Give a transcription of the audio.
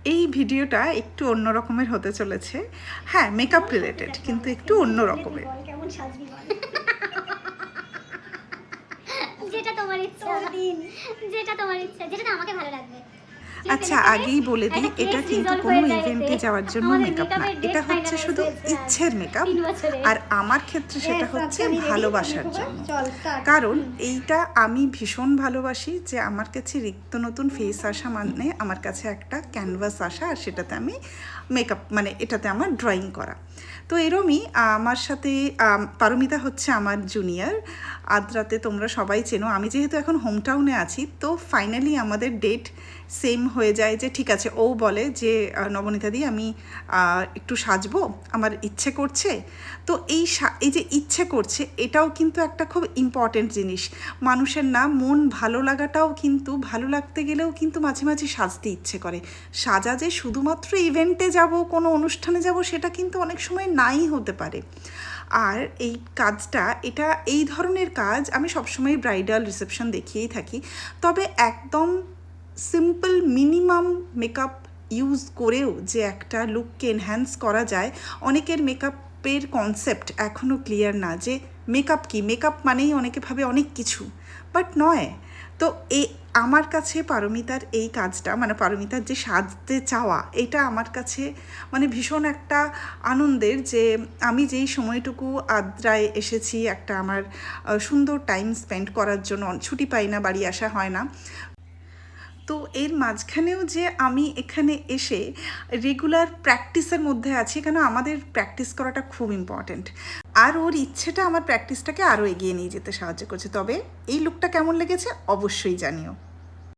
এই ভিডিওটা একটু অন্য রকমের হতে চলেছে। হ্যাঁ, মেকআপ রিলেটেড, কিন্তু একটু অন্য রকমের। কেমন সাজবি বল? যেটা তোমার ইচ্ছা, যেটা তোমার ইচ্ছা, যেটা আমাকে ভালো লাগবে। আচ্ছা, আগেই বলে দিই, এটা কিন্তু কোনো ইভেন্টে যাওয়ার জন্য মেকআপ না, এটা হচ্ছে শুধু ইচ্ছের মেকআপ। আর আমার ক্ষেত্রে সেটা হচ্ছে ভালোবাসার জন্য। কারণ এইটা আমি ভীষণ ভালোবাসি যে আমার কাছে রিক্ত নতুন ফেস আসা মানে আমার কাছে একটা ক্যানভাস আসা, আর সেটাতে আমি মেকআপ মানে এটাতে আমার ড্রয়িং করা। তো এরমই আমার সাথে পারমিতা হচ্ছে আমার জুনিয়র। আদ্রাতে তোমরা সবাই চেনো। আমি যেহেতু এখন হোম টাউনে আছি, তো ফাইনালি আমাদের ডেট সেম হয়ে যায় যে ঠিক আছে, ও বলে যে নবনীতাদি আমি একটু সাজবো, আমার ইচ্ছে করছে। তো এই যে ইচ্ছে করছে, এটাও কিন্তু একটা খুব ইম্পর্টেন্ট জিনিস। মানুষের না মন ভালো লাগাটাও কিন্তু, ভালো লাগতে গেলেও কিন্তু মাঝে মাঝে সাজতে ইচ্ছে করে। সাজা যে শুধুমাত্র ইভেন্টে যাব, কোনো অনুষ্ঠানে যাব, সেটা কিন্তু অনেক সময় নাই হতে পারে। আর এই কাজটা, এটা এই ধরনের কাজ আমি সবসময় ব্রাইডাল রিসেপশন দেখিয়েই থাকি। তবে একদম সিম্পল মিনিমাম মেকআপ ইউজ করেও যে একটা লুককে এনহ্যান্স করা যায়, অনেকের মেকআপের কনসেপ্ট এখনও ক্লিয়ার না যে মেকআপ কী। মেকআপ মানেই অনেকে ভাবে অনেক কিছু, বাট নয়। তো আমার কাছে পারমিতার এই কাজটা, মানে পারমিতার যে সাজতে চাওয়া, এটা আমার কাছে মানে ভীষণ একটা আনন্দের, যে আমি যেই সময়টুকু আদ্রায় এসেছি একটা আমার সুন্দর টাইম স্পেন্ড করার জন্য, ছুটি পাই না, বাড়ি আসা হয় না। তো এর মাঝখানেও যে আমি এখানে এসে রেগুলার প্র্যাকটিসের মধ্যে আছি, কেন আমাদের প্র্যাকটিস করাটা খুব ইম্পর্ট্যান্ট। আর ওর ইচ্ছেটা আমার প্র্যাকটিসটাকে আরও এগিয়ে নিয়ে যেতে সাহায্য করছে। তবে এই লুকটা কেমন লেগেছে অবশ্যই জানিও।